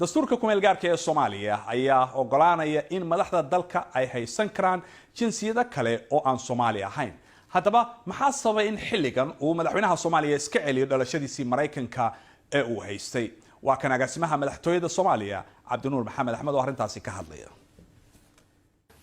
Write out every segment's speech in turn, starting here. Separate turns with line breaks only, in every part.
dastuurka kumeel gaarka ee Soomaaliya ayaa ogolaanaya in madaxda dalka ay haysan karaan jinsiyada kale oo aan Soomaali ahayn. Haddaba maxaa sababay in xilligan uu madaxweynaha Soomaaliya iska celiyo dhalashadiisii Mareykanka ee uu haystay? Waa kan agaasimaha madaxtooyada Soomaaliya Cabdinuur Maxamed Axmed oo arrintaasi ka hadlaya.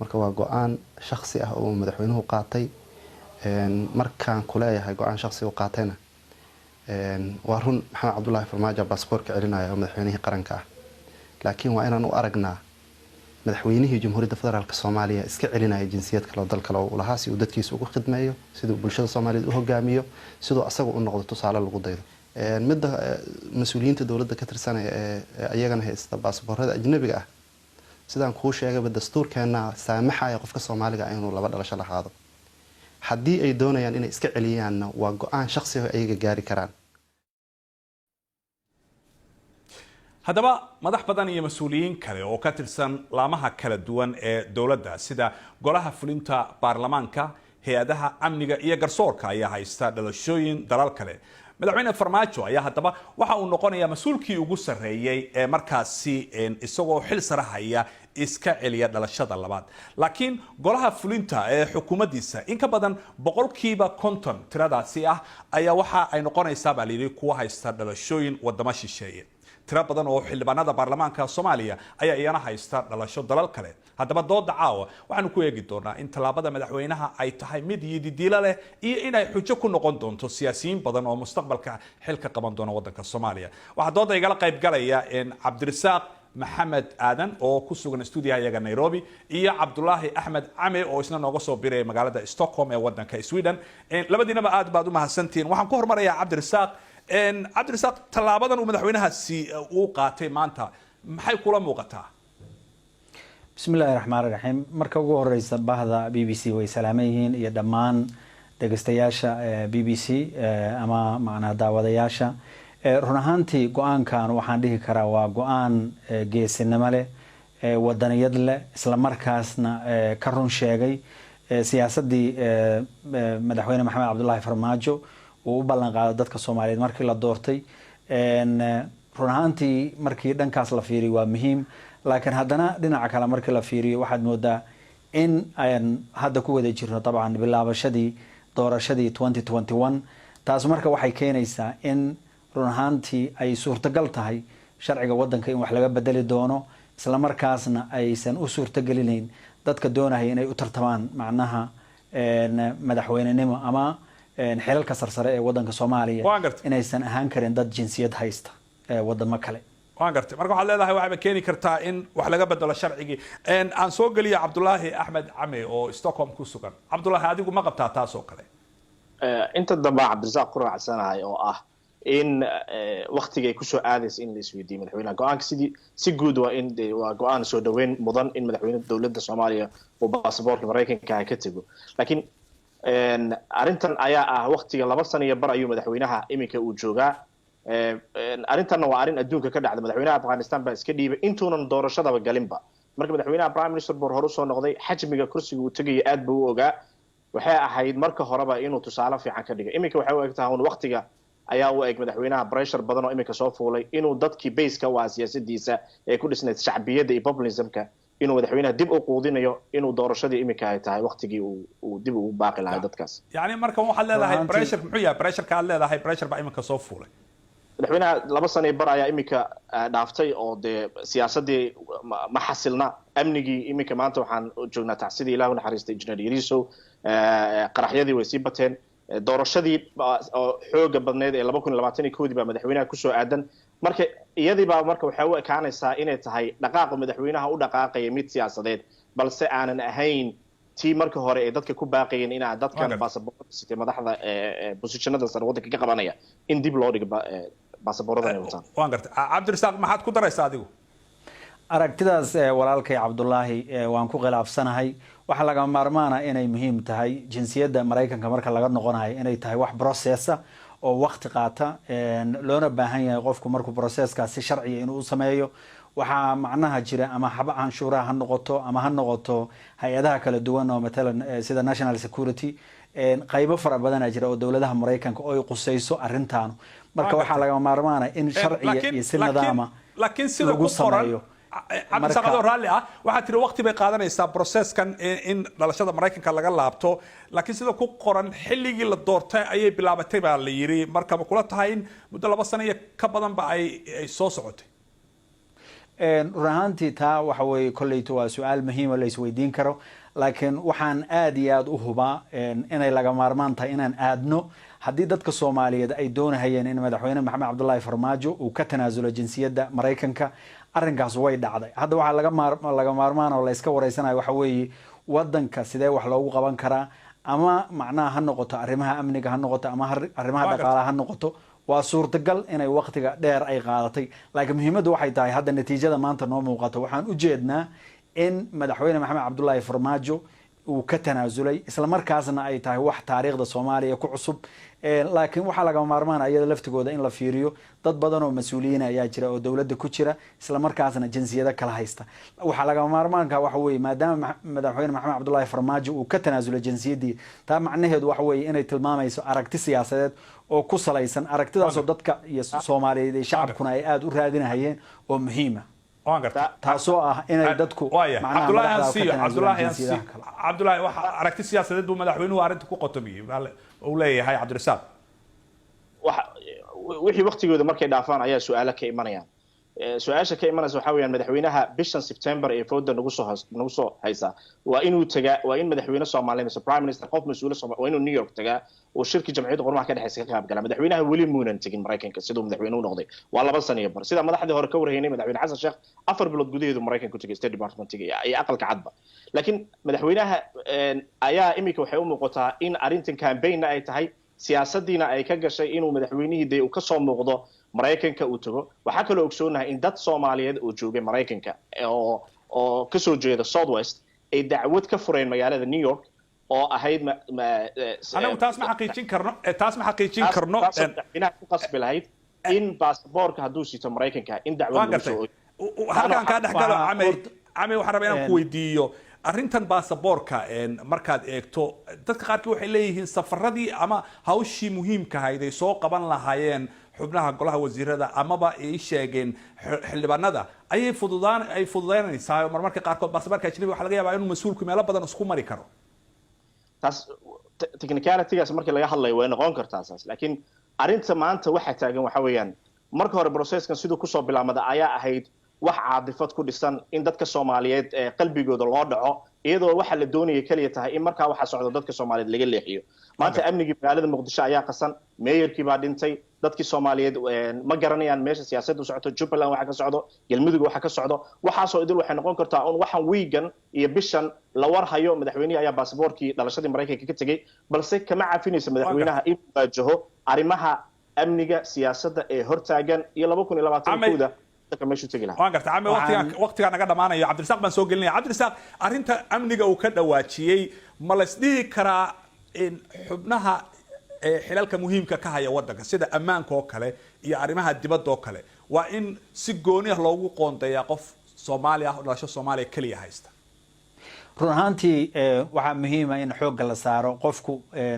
marka waa go'aan shakhsi ah oo madaxweynuhu qaatay markaan ku leeyahay go'aan shakhsi oo qaatayna waa run maxamed cabdullaahi farmaajo baasaboorka celinaya oo madaxweynihii qaranka ah laakiin waa inaan u aragnaa madaxweynihii jamhuuriyadda federaalka Soomaaliya iska celinaya jinsiyad kale oo dal kale oo lahaa si uu dadkiisa ugu khidmeeyo sidoo bulshada Soomaaliyeed u hogaamiyo sidoo asagu u noqdo tusaale lagu daydo midda mas'uuliyiinta dawladda ka tirsan ee ayagana haysta baasaboorada ajnabiga ah sidaan ku sheegay dastuurkeena saamaxaya qofka Soomaaliga ah inuu laba dhalasho lahaado haddii ay doonayaan inay iska celiyaan waa go'aan shakhsi ah ay gaari karaan.
haddaba madax badan iyo mas'uuliyiin kale oo ka tirsan laamaha kala duwan ee dawladda sida golaha fulinta baarlamaanka hay'adaha amniga iyo garsoorka ayaa haysta dhalashooyin dalal kale. madaxweyne Farmaajo ayaa haddaba waxa uu noqonayaa mas'uulkii ugu sarreeyay ee markaasi isagoo xil sare haya iska celiya dhalashada labaad. laakiin golaha fulinta ee xukuumaddiisa in ka badan 50% tiradaasi ah ayaa waxa ay noqonaysaa baa lidii kuwa haysta dhalashooyin wadamo shisheeye. tira badan oo xildhibaanada baarlamaanka Soomaaliya ayaa iyana haysta dhalasho dalal kale. haddaba dooda caawa waxaanu ku eegi doonaa in talaabada madaxweynaha ay tahay mid yididiila leh iyo in ay xujo ku noqon doonto siyaasiyiin badan oo mustaqbalka xilka qaban doona wadanka Soomaaliya. waxaa dooda igala qayb galaya Cabdirasaaq Maxamed Aadan oo ku sugan stuudiyaha iyaga Nairobi iyo Cabdullaahi Axmed Came oo isna nooga soo biray magaalada Stockholm ee wadanka Sweden. labadiinaba aad baad u mahadsantiin. waxaan ku hormarayaa Cabdirasaaq. Cabdirasaaq talaabadan uu madaxweynahaasi uu qaatay maanta maxay kula muuqataa?
bismillaahi raxmaani raxiim. marka ugu horeysa bahda BBC way salaamayeen iyo dhammaan dhageystayaasha BBC ama macna daawadayaasha run ahaantii go'aankan waxaan dhihi karaa waa go'aan geesinimo leh wadaniyad leh isla markaasna ka run sheegay siyaasadii madaxweyne maxamed cabdullaahi farmaajo uu u ballan qaaday dadka Soomaaliyeed markii la doortay run ahaantii markii dhankaas la fiiriyo waa muhiim laakiin haddana dhinaca kale markii la fiiriyo waxaad moodaa in aan hadda ku wada jirno dabcan bilaabashadii doorashadii 2021 taas marka waxay keenaysaa in run ahaantii ay suurtagal tahay sharciga wadanka in wax laga bedeli doono isla markaasna aysan u suurtagelinayn dadka doonaya inay u tartamaan macnaha madaxweynenimo ama xilalka sarsare ee wadanka Soomaaliya inaysan ahaan karin dad jinsiyad haysta wadamo kale.
waan gartay marka waxaad leedahay waxay keeni kartaa in wax laga bedelo sharcigii. aan soo galiyo Cabdullaahi Axmed Came oo Stockholm ku sugan. Cabdullaahi adigu ma qabtaa taas oo kale?
inta dambe Cabdirasaaq ku raacsanahay oo ah in waqtigay ku soo aadaysa in la isweydiiyo madaxweynaha go'aanka si guud waa in waa go'aan soo dhaweyn mudan in madaxweynaha dawladda Soomaaliya uu baasaboorka Mareykanka ka tago laakiin arrintan ayaa ah waqtiga 2 sano iyo bar ayuu madaxweynaha iminka uu joogaa arrintan waa arrin adduunka ka dhacday madaxweynaha Afghanistan baa iska dhiibay intuunan doorashadaba galinba marka madaxweynaha Prime Minister bor hore soo noqday xajmiga kursiga uu tagay aad buu u ogaa waxay ahayd marka horeba inuu tusaale fiican ka dhigo iminka waxay u egtahay in waqtiga ayaa u eg madaxweynaha pressure badan oo iminka soo fuulay inuu dadkii base-ka waa siyaasadiisa ee ku dhisnayd shacbiyadda iyo populismka inuu madaxweynaha dib u quudinayo inuu doorashadii iminka ay tahay waqtigii uu dib ugu baaqi lahaa dadkaas.
yani marka waxaad leedahay pressure muxuu yahay pressure ka leedahay pressure ba iminka soo fuulay
madaxweynaha 2 sano bar ayaa iminka dhaaftay oo de siyaasadii ma xasilna amnigii iminka maanta waxaan joognaa tacsidii Ilaahu naxariistay Engineer Yariso qaraxyadii way sii bateen doorashadii xooga badneed ee 2021 baa madaxweynaha ku soo aadan marka iyadii baa marka waxa uu ekaanaysaa inay tahay dhaqaaqa madaxweynaha u dhaqaaqay mid siyaasadeed balse aanan ahayn tii marka hore ee dadka ku baaqayeen in dadkan baasaboorka sitay madaxda positionada sare wadanka ka qabanaya in dib loo dhigo baasaboorada ay wataan.
waan gartay Cabdirasaaq maxaad ku daraysaa adigu?
aragtidaas walaalkay Cabdullaahi waan ku khilaafsanahay waxa laga maarmaana inay muhiim tahay jinsiyadda Mareykanka marka laga noqonayo inay tahay wax process oo waqti qaata loona baahan yahay qofku markuu processkaas si sharci ah inuu sameeyo waxa macnaha jira ama haba canshuuraha ha noqoto ama ha noqoto hay'adaha kala duwan oo matalan sida National Security qaybo fara badan jira oo dawladaha Mareykanka oo ay qusayso arrintan marka waxa laga maarmaana in sharciga iyo si nidaama
laakiin sida
lagu
ku qoran
sameeyo.
cabdisaaq adoo raalli ah waxaad tiri waqti bay qaadanaysaa processkan in dhalashada maraykanka laga laabto laakiin sida ku qoran xilligii la doortay ayay bilaabatay baa la yiri marka ma kula tahay in muddo 2 sano iyo ka badanba ay soo socotay
run ahaantii taa waxa weeye kolleyto waa su-aal muhiima la isweydiin karo laakiin waxaan aad iyo aad u hubaa inay laga maarmaan tahay inaan aadno haddii dadka soomaaliyeed ay doonahayeen in madaxweyne maxamed cabdullaahi farmaajo uu ka tanaasulo jinsiyadda maraykanka arrinkaas way dhacday hadda waxaa laga maarmaan oo la iska wareysanayo waxa weeye wadanka sidee wax loogu qaban karaa ama macnaha ha noqoto arrimaha amniga ha noqoto ama arrimaha dhaqaalaha ha noqoto waa suurtagal inay waqtiga dheer ay qaadatay laakiin muhiimaddu waxay tahay hadda natiijada maanta noo muuqato waxaan u jeednaa in madaxweyne maxamed cabdullaahi farmaajo uu ka tanaasulay isla markaasna ay tahay wax taariikhda soomaaliya ku cusub laakiin waxaa laga maarmaan iyada laftigooda in la fiiriyo dad badan oo mas-uuliyiin ayaa jira oo dowladda ku jira isla markaasna jinsiyado kala haysta waxaa laga maarmaanka waxa weeye maadaama madaxweyne maxamed cabdullaahi farmaajo uu ka tanaasulay jinsiyaddii taa macnaheedu waxa weeye inay tilmaamayso aragti siyaasadeed oo ku salaysan aragtidaasoo dadka iyo soomaaliyeed iyo shacabkuna ay aada u raadinahayeen oo muhiima taasoo ah inay dadku
cabdullaahi waxa aragti siyaasadeed buu madaxweynuhu arrinta ku qotomiyey uu leeyahay cabdirasaaq
wixii waqtigooda markay dhaafaan ayaa su-aalo ka imanayaan su-aasha ka imanaysa waxaa weeyaan madaxweynaha bishan September ee fooda nagu soo haysa waa inuu tagaa waa in madaxweyne Soomaaliyeed mise prime minister qof mas'uul Soomaaliyeed waa inuu New York tagaa oo shirki jamciyadda qormaha ka dhaxaysa ka qayb gala madaxweynaha weli muunan tagin Mareykanka sidoo madaxweynuhu noqday waa 2 sano iyo bar sida madaxdii hore ka warhaynay madaxweyne Xasan Sheekh 4 bilood gudaheedu Mareykanka ku tagay State Department iyo aqalka cadba laakiin madaxweynaha ayaa imika waxay u muuqataa in arrintan campaign ay tahay siyaasaddiina ay ka gashay inuu madaxweynihii uu ka soo muuqdo Mareykanka uu tago waxa kale oo ogsoonahay in dad Soomaaliyeed oo joogay Mareykanka oo ka soo jeeda Southwest ay dacwad ka fureen magaalada New York oo ahayd
anagu taas ma xaqiijin karno
inaad ku qasbi lahayd in baasaboorka hadduu sito Mareykanka in dacwad lagu soo
halkan ka dhaxgalo amay waxaan rabaa inaan ku weydiiyo arrintan baasaboorka markaad eegto dadka qaarkii waxay leeyihiin safaradii ama hawshii muhiimka ahayd ay soo qaban lahaayeen xubnaha golaha wasiirada amaba ay sheegeen xildhibaanada ayay fududaynaysaa marmarka qaarkood baasaboorka ajnabiga waxa laga yaabaa inuu mas-uulku meelo badan isku mari karo
taas technicalitygaas markii laga hadlayo way noqon kartaa saas laakiin arrinta maanta waxa taagan waxa weeyaan marka hore processkan sidoo ku soo bilaabmada ayaa ahayd wax caadifad ku dhisan in dadka Soomaaliyeed qalbigooda loo dhaco iyadoo waxa la doonayay kaliya tahay in marka waxa socdo dadka Soomaaliyeed laga leexiyo maanta amniga magaalada Muqdisho ayaa qasan mayorkii baa dhintay dadkii Soomaaliyeed ma garanayaan meesha siyaasaddu socoto Jubaland waxa ka socdo Galmudug waxa ka socdo waxaasoo idil waxay noqon kartaa in waxan weegan iyo bishan la warhayo madaxweynaha ayaa baasaboorkii dhalashadii Mareykanka ka tagay balse kama cafinaysa madaxweynaha in waajaho arrimaha amniga siyaasadda ee hortaagan iyo 2022
waan gartaa cami waqtiga naga dhamaanayo cabdirasaaq baan soo gelinaya cabdirasaaq arrinta amniga uu ka dhawaajiyey ma la isdhihi karaa in xubnaha xilalka muhiimka ka haya wadanka sida ammaanka oo kale iyo arrimaha dibadda oo kale waa in si gooni ah loogu qoondeeyaa qof Soomaali ah oo dhalasho Soomaaliya kaliya haysta
run ahaantii waxaa muhiima in xoogga la saaro qofku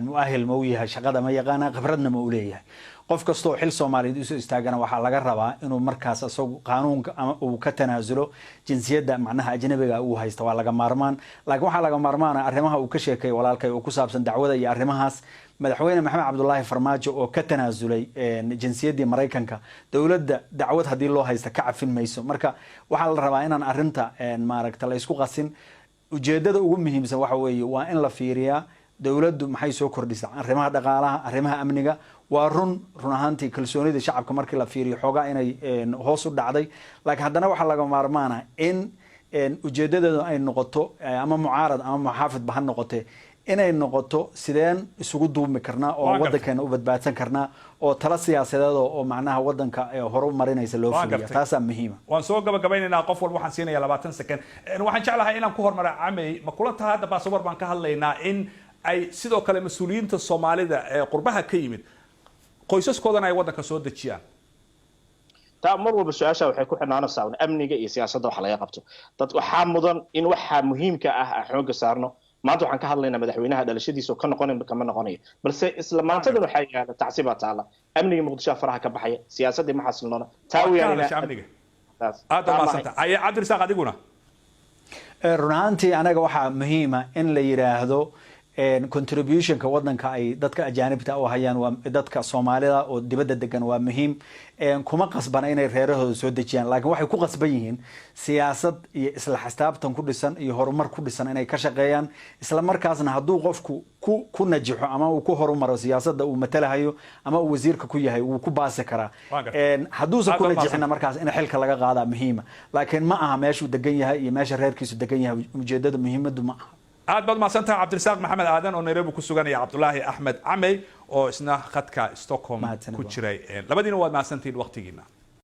muahil ma u yahay shaqada ma yaqaana khibradna ma u leeyahay qof kastoo xil Soomaaliyeed u soo istaagana waxaa laga rabaa inuu markaas asagu qaanuunka ama uu ka tanaasulo jinsiyadda macnaha ajnabiga uu haysto waa laga maarmaan laakiin waxaa laga maarmaan arrimaha uu ka sheekay walaalkay oo ku saabsan dacwada iyo arrimahaas madaxweyne maxamed cabdullaahi farmaajo oo ka tanaasulay jinsiyaddii Mareykanka dowladda dacwad haddii loo haysta ka cafin mayso marka waxaa la rabaa inaan arrinta maaragta la isku qasin ujeedada ugu muhiimsan waxa weeye waa in la fiiriyaa dowladdu maxay soo kordhisay arrimaha dhaqaalaha arrimaha amniga waa run ahaantii kalsoonida shacabka markii la fiiriyo xoogaa inay hoos u dhacday laakiin haddana waxaa laga maarmaana in ujeedadeedu ay noqoto ama mucaarad ama muxaafidba ha noqotee inay noqoto sideen isugu duubmi karnaa oo wadankeena u badbaadsan karnaa oo tala siyaasadeed oo macnaha wadanka hore u marinaysa loo fuliyo taasaa muhiima
waan soo gabagabaynaynaa qof walba waxaan siinayaa 20 second waxaan jeclahay inaan ku hormaro camay ma kula tahay hadda baasaboor baan ka hadlaynaa in ay sidoo kale mas-uuliyiinta Soomaalida ee qurbaha ka yimid qoysaskoodana ay wadanka soo dejiyaan
taa mar walba su-aasha waxay ku xidhnaanaysaa amniga iyo siyaasadda wax laga qabto dad waxaa mudan in waxa muhiimka ah xooga saarno maanta waxaan ka hadlaynaa madaxweynaha dhalashadiisa oo ka noqonayo kama noqonayo balse isla maantadan waxay yaala tacsiba taala amniga Muqdisho faraha ka baxaya siyaasadda ma xasilnoona taa weeyaan
aad baa maasanta ay cabdirasaaq adiguna
run ahaantii anaga waxaa muhiima in la yiraahdo contributionka wadanka ay dadka ajaanibta u hayaan waa dadka Soomaalida oo dibadda degan waa muhiim kuma qasbana inay reerahooda soo dejiyaan laakiin waxay ku qasban yihiin siyaasad iyo isla xisaabtan ku dhisan iyo horumar ku dhisan inay ka shaqeeyaan isla markaasna hadduu qofku ku najaxo ama uu ku horumaro siyaasadda uu matalahayo ama uu wasiirka ku yahay uu ku baasi karaa hadduusan ku najixina markaas in xilka laga qaadaa muhiima laakiin ma aha meeshuu degan yahay iyo meesha reerkiisu degan yahay ujeedada muhiimadu ma aha
aad baad mahadsantahay cabdirasaaq maxamed aadan oo Nairobi ku sugan iyo Cabdullaahi Axmed Camey oo isna khadka Stockholm ku jiray labadiina waad mahadsantihiin waqtigiina